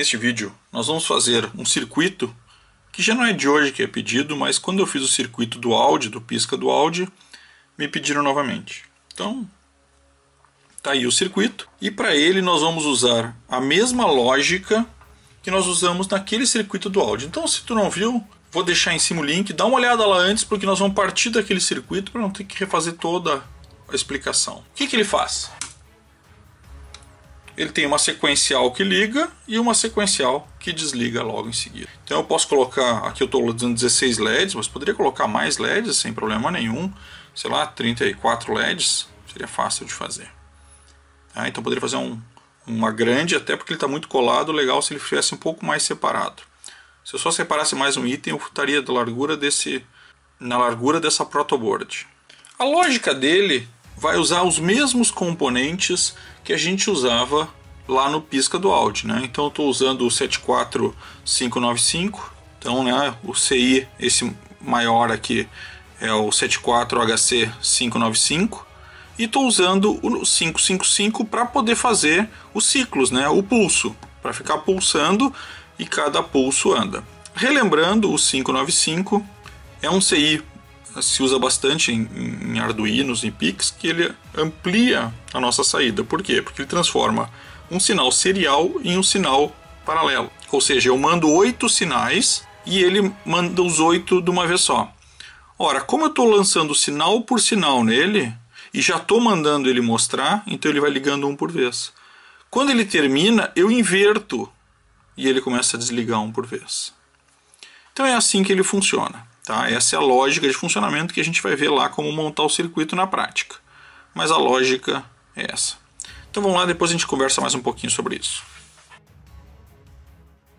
Neste vídeo nós vamos fazer um circuito que já não é de hoje que é pedido, mas quando eu fiz o circuito do Audi, do pisca do Audi, me pediram novamente. Então, tá aí o circuito, e para ele nós vamos usar a mesma lógica que nós usamos naquele circuito do Audi. Então, se tu não viu, vou deixar em cima o link, dá uma olhada lá antes, porque nós vamos partir daquele circuito para não ter que refazer toda a explicação. O que ele faz? Ele tem uma sequencial que liga e uma sequencial que desliga logo em seguida. Então eu posso colocar, aqui eu estou usando 16 LEDs, mas poderia colocar mais LEDs sem problema nenhum. Sei lá, 34 LEDs, seria fácil de fazer. Então eu poderia fazer uma grande, até porque ele está muito colado, legal se ele estivesse um pouco mais separado. Se eu só separasse mais um item, eu estaria na largura dessa protoboard. A lógica dele vai usar os mesmos componentes que a gente usava lá no pisca do Audi, né? Então eu estou usando o 74595, então, né, o CI, esse maior aqui é o 74HC595, e estou usando o 555 para poder fazer os ciclos, né, o pulso, para ficar pulsando e cada pulso anda. Relembrando, o 595 é um CI, se usa bastante em Arduinos, em PICs, que ele amplia a nossa saída. Por quê? Porque ele transforma um sinal serial em um sinal paralelo. Ou seja, eu mando 8 sinais e ele manda os 8 de uma vez só. Ora, como eu estou lançando sinal por sinal nele e já estou mandando ele mostrar, então ele vai ligando um por vez. Quando ele termina, eu inverto e ele começa a desligar um por vez. Então é assim que ele funciona. Tá? Essa é a lógica de funcionamento que a gente vai ver lá como montar o circuito na prática. Mas a lógica é essa. Então vamos lá, depois a gente conversa mais um pouquinho sobre isso.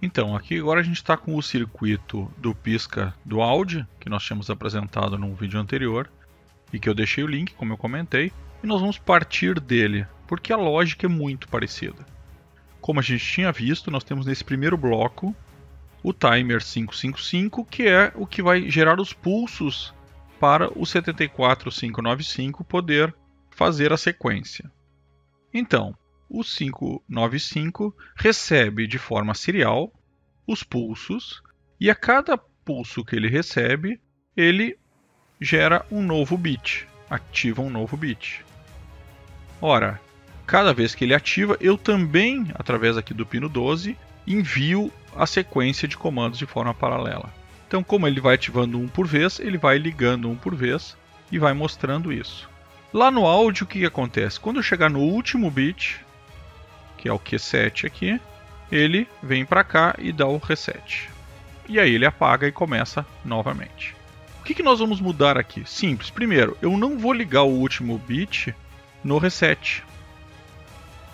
Então, aqui agora a gente está com o circuito do pisca do Audi, que nós tínhamos apresentado num vídeo anterior, e que eu deixei o link, como eu comentei, e nós vamos partir dele, porque a lógica é muito parecida. Como a gente tinha visto, nós temos nesse primeiro bloco o timer 555, que é o que vai gerar os pulsos para o 74595 poder fazer a sequência. Então, o 595 recebe de forma serial os pulsos, e a cada pulso que ele recebe, ele gera um novo bit, ativa um novo bit. Ora, cada vez que ele ativa, eu também, através aqui do pino 12, envio a sequência de comandos de forma paralela. Então, como ele vai ativando um por vez, ele vai ligando um por vez e vai mostrando isso. Lá no áudio, o que acontece? Quando eu chegar no último bit, que é o Q7 aqui, ele vem para cá e dá o reset. E aí ele apaga e começa novamente. O que nós vamos mudar aqui? Simples. Primeiro, eu não vou ligar o último bit no reset.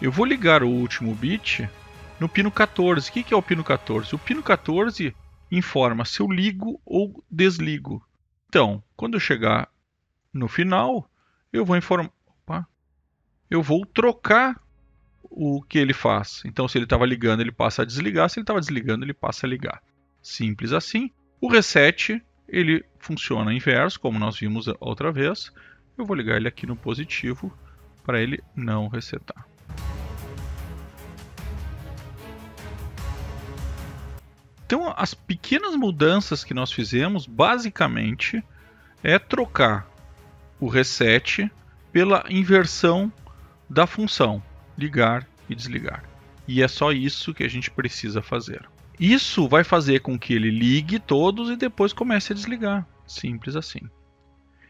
Eu vou ligar o último bit no pino 14. O que é o pino 14? O pino 14 informa se eu ligo ou desligo. Então, quando eu chegar no final, eu vou informar. Eu vou trocar o que ele faz. Então, se ele estava ligando, ele passa a desligar. Se ele estava desligando, ele passa a ligar. Simples assim. O reset, ele funciona inverso, como nós vimos outra vez. Eu vou ligar ele aqui no positivo para ele não resetar. Então, as pequenas mudanças que nós fizemos, basicamente, é trocar o reset pela inversão da função ligar e desligar. E é só isso que a gente precisa fazer. Isso vai fazer com que ele ligue todos e depois comece a desligar. Simples assim.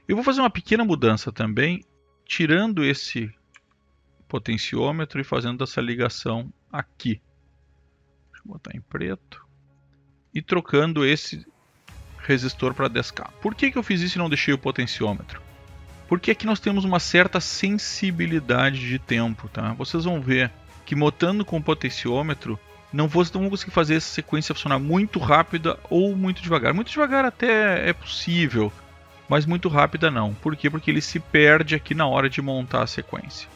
Eu vou fazer uma pequena mudança também, tirando esse potenciômetro e fazendo essa ligação aqui. Deixa eu botar em preto. E trocando esse resistor para 10K. Por que eu fiz isso e não deixei o potenciômetro? Porque aqui nós temos uma certa sensibilidade de tempo. Tá? Vocês vão ver que botando com o potenciômetro, não vão conseguir fazer essa sequência funcionar muito rápida ou muito devagar. Muito devagar até é possível, mas muito rápida não. Por quê? Porque ele se perde aqui na hora de montar a sequência.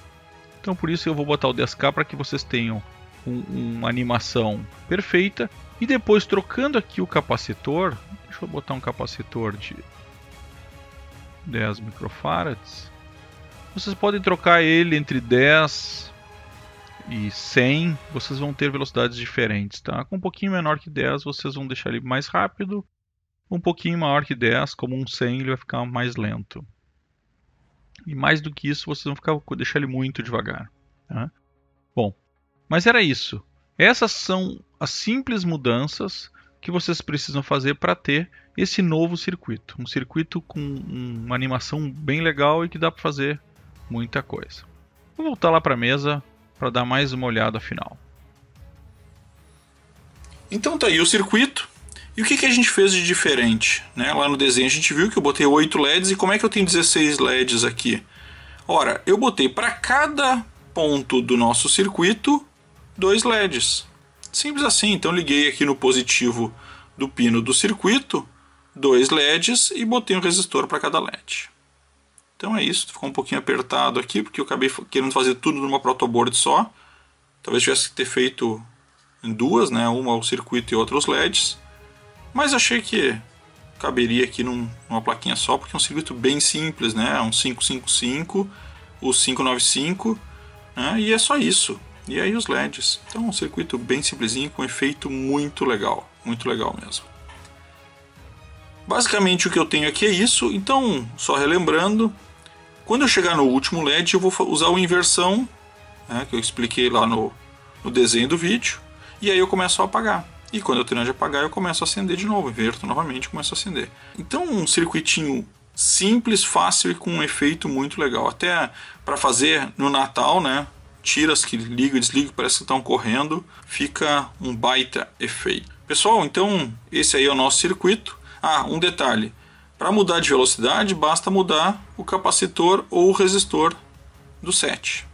Então por isso eu vou botar o 10K para que vocês tenham uma animação perfeita. E depois, trocando aqui o capacitor, deixa eu botar um capacitor de 10 microfarads. Vocês podem trocar ele entre 10 e 100, vocês vão ter velocidades diferentes, tá? Com um pouquinho menor que 10, vocês vão deixar ele mais rápido. Um pouquinho maior que 10, como um 100, ele vai ficar mais lento. E mais do que isso, vocês vão deixar ele muito devagar, tá? Bom, mas era isso. Essas são as simples mudanças que vocês precisam fazer para ter esse novo circuito. Um circuito com uma animação bem legal e que dá para fazer muita coisa. Vou voltar lá para a mesa para dar mais uma olhada final. Então tá aí o circuito. E o que a gente fez de diferente? Né? Lá no desenho a gente viu que eu botei 8 LEDs e como é que eu tenho 16 LEDs aqui? Ora, eu botei para cada ponto do nosso circuito 2 LEDs. Simples assim, então liguei aqui no positivo do pino do circuito 2 LEDs e botei um resistor para cada LED. Então é isso, ficou um pouquinho apertado aqui porque eu acabei querendo fazer tudo numa protoboard só. Talvez tivesse que ter feito em duas, né? Uma o circuito e outra os LEDs. Mas achei que caberia aqui numa plaquinha só, porque é um circuito bem simples, né? Um 555, o 595, né? E é só isso. E aí os LEDs. Então um circuito bem simplesinho, com um efeito muito legal mesmo. Basicamente o que eu tenho aqui é isso. Então, só relembrando, quando eu chegar no último LED eu vou usar o inversão, né, que eu expliquei lá no desenho do vídeo, e aí eu começo a apagar. E quando eu terminar de apagar eu começo a acender de novo, inverto novamente e começo a acender. Então um circuitinho simples, fácil e com um efeito muito legal. Até para fazer no Natal, né? Tiras que ligam e desligam, parece que estão correndo, fica um baita efeito. Pessoal, então esse aí é o nosso circuito. Ah, um detalhe, para mudar de velocidade basta mudar o capacitor ou o resistor do 7,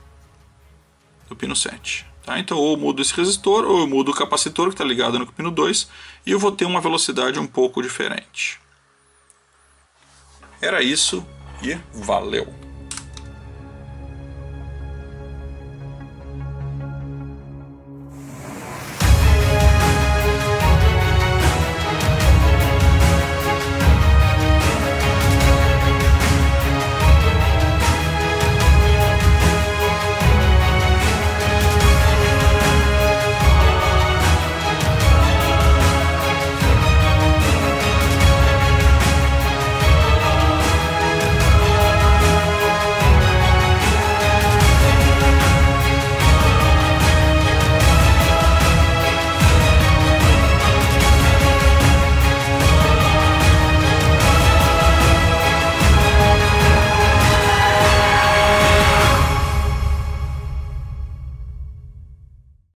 do pino 7. Tá? Então ou eu mudo esse resistor ou eu mudo o capacitor que está ligado no pino 2 e eu vou ter uma velocidade um pouco diferente. Era isso e valeu!